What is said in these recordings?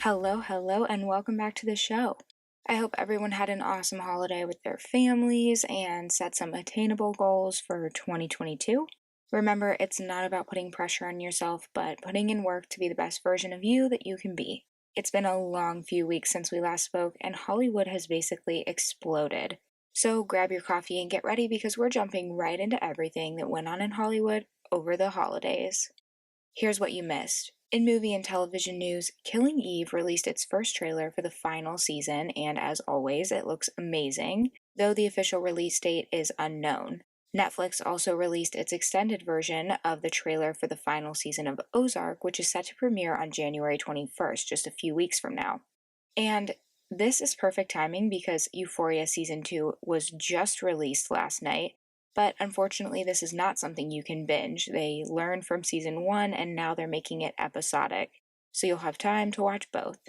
Hello, and welcome back to the show. I hope everyone had an awesome holiday with their families and set some attainable goals for 2022. Remember, it's not about putting pressure on yourself, but putting in work to be the best version of you that you can be. It's been a long few weeks since we last spoke, and Hollywood has basically exploded. So grab your coffee and get ready because we're jumping right into everything that went on in Hollywood over the holidays. Here's what you missed. In movie and television news, Killing Eve released its first trailer for the final season, and as always, it looks amazing, though the official release date is unknown. Netflix also released its extended version of the trailer for the final season of Ozark, which is set to premiere on January 21st, just a few weeks from now. And this is perfect timing because Euphoria Season 2 was just released last night, but unfortunately, this is not something you can binge. They learned from Season 1 and now they're making it episodic, so you'll have time to watch both.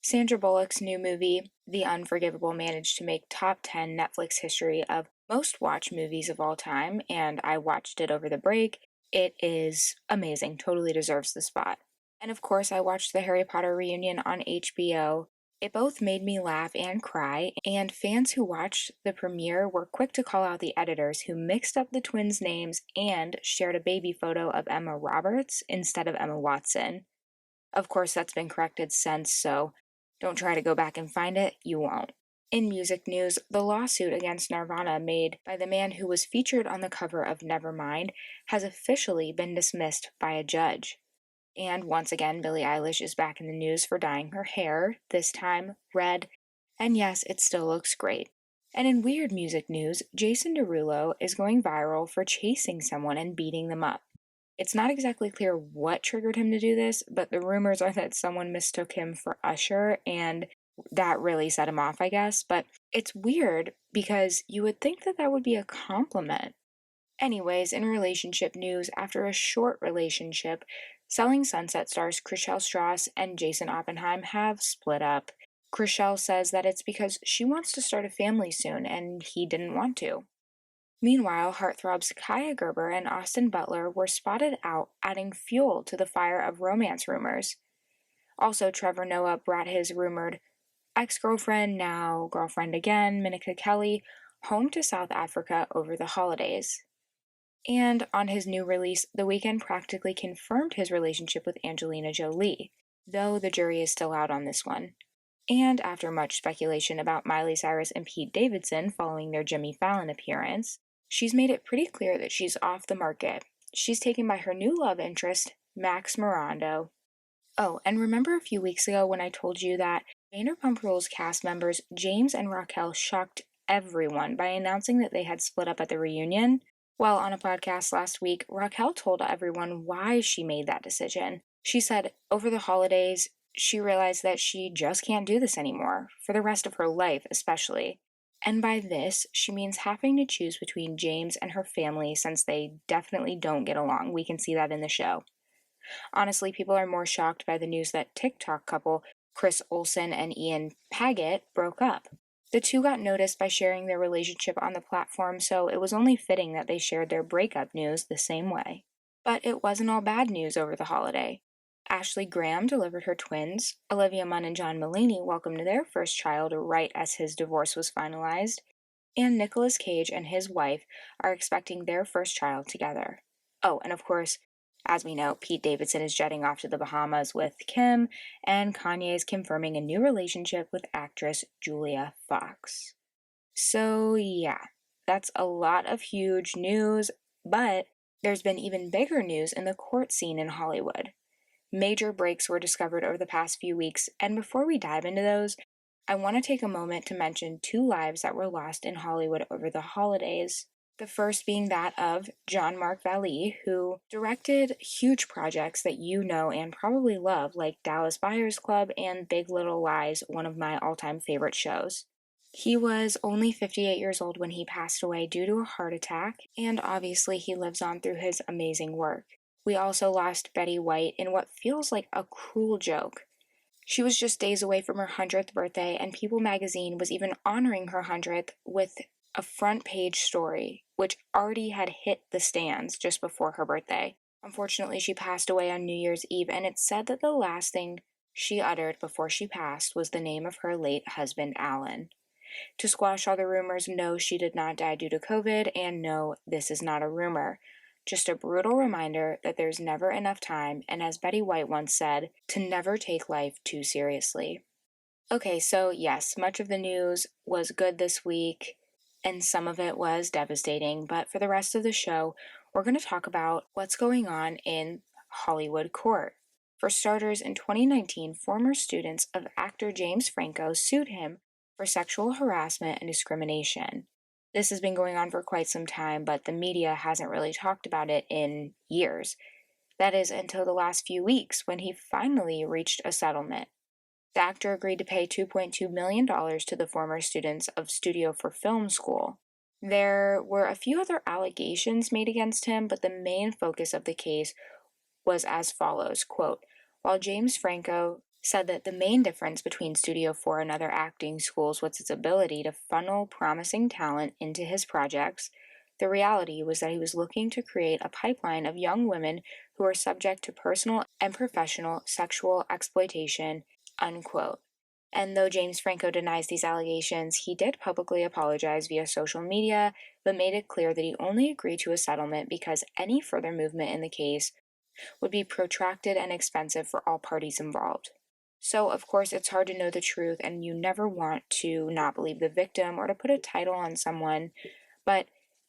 Sandra Bullock's new movie, The Unforgivable, managed to make top 10 Netflix history of most watched movies of all time, and I watched it over the break. It is amazing, totally deserves the spot. And of course, I watched the Harry Potter reunion on HBO. It both made me laugh and cry, and fans who watched the premiere were quick to call out the editors who mixed up the twins' names and shared a baby photo of Emma Roberts instead of Emma Watson. Of course, that's been corrected since, so don't try to go back and find it, you won't. In music news, the lawsuit against Nirvana made by the man who was featured on the cover of Nevermind has officially been dismissed by a judge. And once again, Billie Eilish is back in the news for dyeing her hair, this time red, and yes, it still looks great. And in weird music news, Jason Derulo is going viral for chasing someone and beating them up. It's not exactly clear what triggered him to do this, but the rumors are that someone mistook him for Usher, and that really set him off, I guess. But it's weird because you would think that that would be a compliment. Anyways, in relationship news, after a short relationship, Selling Sunset stars Chrishell Strauss and Jason Oppenheim have split up. Chrishell says that it's because she wants to start a family soon and he didn't want to. Meanwhile, heartthrobs Kaya Gerber and Austin Butler were spotted out adding fuel to the fire of romance rumors. Also, Trevor Noah brought his rumored ex-girlfriend, now girlfriend again, Minika Kelly, home to South Africa over the holidays. And on his new release, The Weeknd practically confirmed his relationship with Angelina Jolie, though the jury is still out on this one. And after much speculation about Miley Cyrus and Pete Davidson following their Jimmy Fallon appearance, she's made it pretty clear that she's off the market. She's taken by her new love interest, Max Morando. Oh, and remember a few weeks ago when I told you that Vanderpump Rules cast members James and Raquel shocked everyone by announcing that they had split up at the reunion? Well, on a podcast last week, Raquel told everyone why she made that decision. She said over the holidays, she realized that she just can't do this anymore, for the rest of her life especially. And by this, she means having to choose between James and her family since they definitely don't get along. We can see that in the show. Honestly, people are more shocked by the news that TikTok couple Chris Olsen and Ian Paget broke up. The two got noticed by sharing their relationship on the platform, so it was only fitting that they shared their breakup news the same way. But it wasn't all bad news over the holiday. Ashley Graham delivered her twins, Olivia Munn and John Mulaney welcomed their first child right as his divorce was finalized, and Nicolas Cage and his wife are expecting their first child together. Oh, and of course, as we know, Pete Davidson is jetting off to the Bahamas with Kim, and Kanye is confirming a new relationship with actress Julia Fox. So, yeah, that's a lot of huge news, but there's been even bigger news in the court scene in Hollywood. Major breaks were discovered over the past few weeks, and before we dive into those, I want to take a moment to mention two lives that were lost in Hollywood over the holidays. The first being that of John Mark Vallee, who directed huge projects that you know and probably love, like Dallas Buyers Club and Big Little Lies, one of my all-time favorite shows. He was only 58 years old when he passed away due to a heart attack, and obviously he lives on through his amazing work. We also lost Betty White in what feels like a cruel joke. She was just days away from her 100th birthday, and People magazine was even honoring her 100th with a front page story, which already had hit the stands just before her birthday. Unfortunately, she passed away on New Year's Eve, and it's said that the last thing she uttered before she passed was the name of her late husband, Alan. To squash all the rumors, no, she did not die due to COVID, and no, this is not a rumor. Just a brutal reminder that there's never enough time, and as Betty White once said, to never take life too seriously. Okay, so yes, much of the news was good this week, and some of it was devastating, but for the rest of the show, we're going to talk about what's going on in Hollywood court. For starters, in 2019, former students of actor James Franco sued him for sexual harassment and discrimination. This has been going on for quite some time, but the media hasn't really talked about it in years. That is until the last few weeks when he finally reached a settlement. The actor agreed to pay $2.2 million to the former students of Studio for Film School. There were a few other allegations made against him, but the main focus of the case was as follows, quote, while James Franco said that the main difference between Studio 4 and other acting schools was its ability to funnel promising talent into his projects, the reality was that he was looking to create a pipeline of young women who are subject to personal and professional sexual exploitation, unquote. And though James Franco denies these allegations, he did publicly apologize via social media, but made it clear that he only agreed to a settlement because any further movement in the case would be protracted and expensive for all parties involved. So, of course, it's hard to know the truth, and you never want to not believe the victim or to put a title on someone, but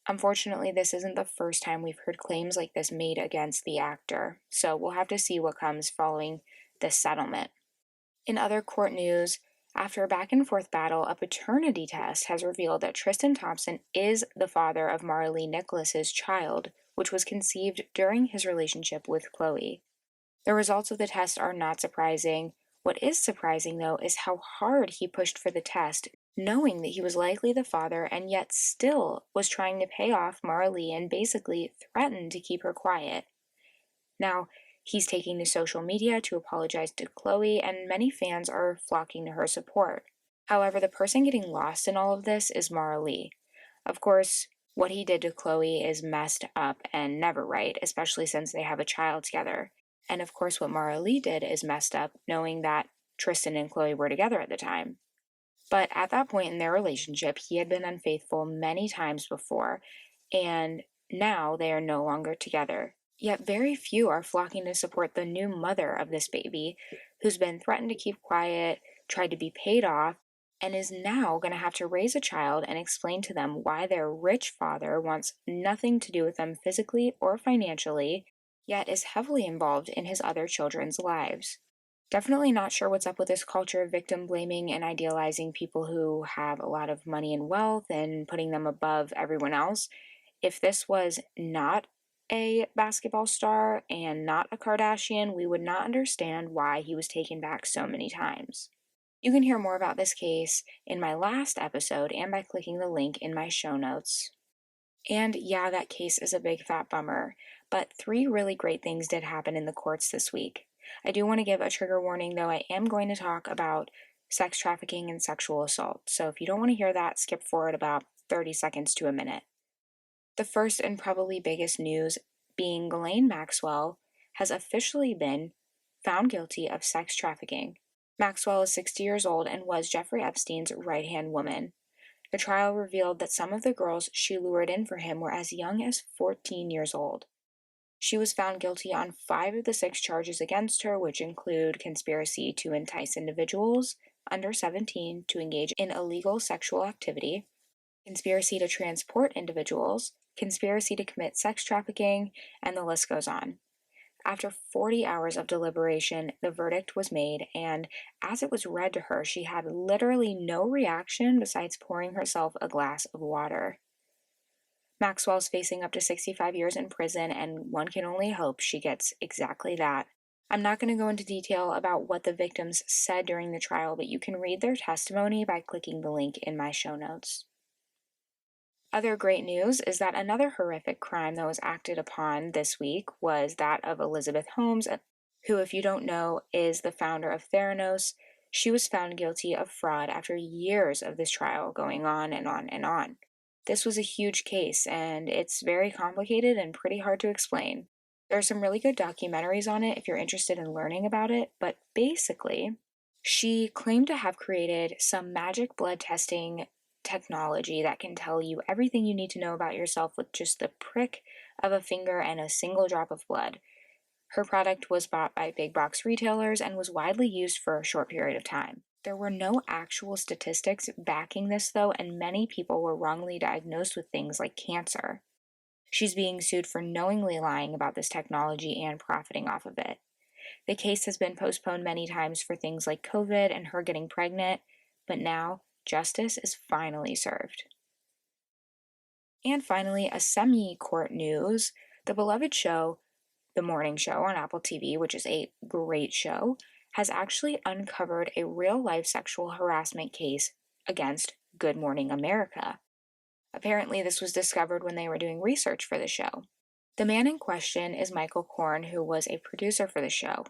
unfortunately, this isn't the first time we've heard claims like this made against the actor, so we'll have to see what comes following this settlement. In other court news, after a back-and-forth battle, a paternity test has revealed that Tristan Thompson is the father of Maralee Nicholas's child, which was conceived during his relationship with Chloe. The results of the test are not surprising. What is surprising, though, is how hard he pushed for the test, knowing that he was likely the father and yet still was trying to pay off Maralee and basically threatened to keep her quiet. Now, he's taking to social media to apologize to Chloe, and many fans are flocking to her support. However, the person getting lost in all of this is Maralee. Of course, what he did to Chloe is messed up and never right, especially since they have a child together. And of course, what Maralee did is messed up, knowing that Tristan and Chloe were together at the time. But at that point in their relationship, he had been unfaithful many times before, and now they are no longer together. Yet very few are flocking to support the new mother of this baby, who's been threatened to keep quiet, tried to be paid off, and is now going to have to raise a child and explain to them why their rich father wants nothing to do with them physically or financially, yet is heavily involved in his other children's lives. Definitely not sure what's up with this culture of victim blaming and idealizing people who have a lot of money and wealth and putting them above everyone else. If this was not a basketball star and not a Kardashian, we would not understand why he was taken back so many times. You can hear more about this case in my last episode and by clicking the link in my show notes. And yeah, that case is a big fat bummer, but 3 really great things did happen in the courts this week. I do want to give a trigger warning, though. I am going to talk about sex trafficking and sexual assault, so if you don't want to hear that, skip forward about 30 seconds to a minute. The first and probably biggest news being Ghislaine Maxwell has officially been found guilty of sex trafficking. Maxwell is 60 years old and was Jeffrey Epstein's right-hand woman. The trial revealed that some of the girls she lured in for him were as young as 14 years old. She was found guilty on 5 of the 6 charges against her, which include conspiracy to entice individuals under 17 to engage in illegal sexual activity, conspiracy to transport individuals, conspiracy to commit sex trafficking, and the list goes on. After 40 hours of deliberation, the verdict was made, and as it was read to her, she had literally no reaction besides pouring herself a glass of water. Maxwell's facing up to 65 years in prison, and one can only hope she gets exactly that. I'm not going to go into detail about what the victims said during the trial, but you can read their testimony by clicking the link in my show notes. Other great news is that another horrific crime that was acted upon this week was that of Elizabeth Holmes, who, if you don't know, is the founder of Theranos. She was found guilty of fraud after years of this trial going on and on and on. This was a huge case, and it's very complicated and pretty hard to explain. There are some really good documentaries on it if you're interested in learning about it, but basically, she claimed to have created some magic blood testing technology that can tell you everything you need to know about yourself with just the prick of a finger and a single drop of blood. Her product was bought by big box retailers and was widely used for a short period of time. There were no actual statistics backing this, though, and many people were wrongly diagnosed with things like cancer. She's being sued for knowingly lying about this technology and profiting off of it. The case has been postponed many times for things like COVID and her getting pregnant, but now justice is finally served. And finally, a semi-court news. The beloved show, The Morning Show on Apple TV, which is a great show, has actually uncovered a real-life sexual harassment case against Good Morning America. Apparently, this was discovered when they were doing research for the show. The man in question is Michael Cohen, who was a producer for the show.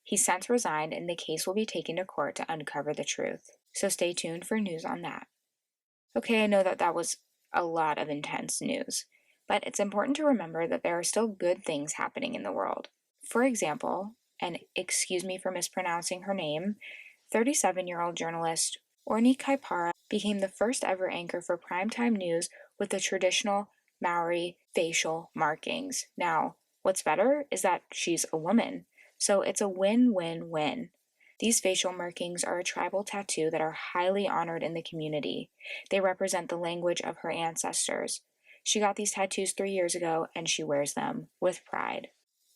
He's since resigned, and the case will be taken to court to uncover the truth. So stay tuned for news on that. Okay, I know that was a lot of intense news, but it's important to remember that there are still good things happening in the world. For example, and excuse me for mispronouncing her name, 37-year-old journalist Oriini Kaipara became the first ever anchor for primetime news with the traditional Maori facial markings. Now, what's better is that she's a woman, so it's a win-win-win. These facial markings are a tribal tattoo that are highly honored in the community. They represent the language of her ancestors. She got these tattoos 3 years ago, and she wears them with pride.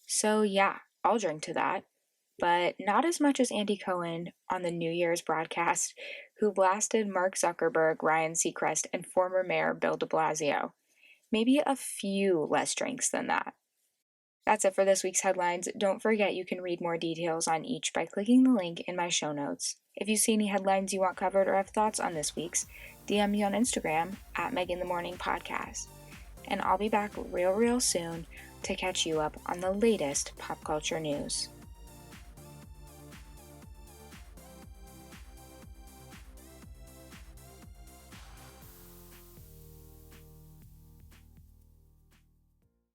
So yeah, I'll drink to that, but not as much as Andy Cohen on the New Year's broadcast, who blasted Mark Zuckerberg, Ryan Seacrest, and former Mayor Bill de Blasio. Maybe a few less drinks than that. That's it for this week's headlines. Don't forget you can read more details on each by clicking the link in my show notes. If you see any headlines you want covered or have thoughts on this week's, DM me on Instagram at MeganTheMorningPodcast. And I'll be back real soon to catch you up on the latest pop culture news.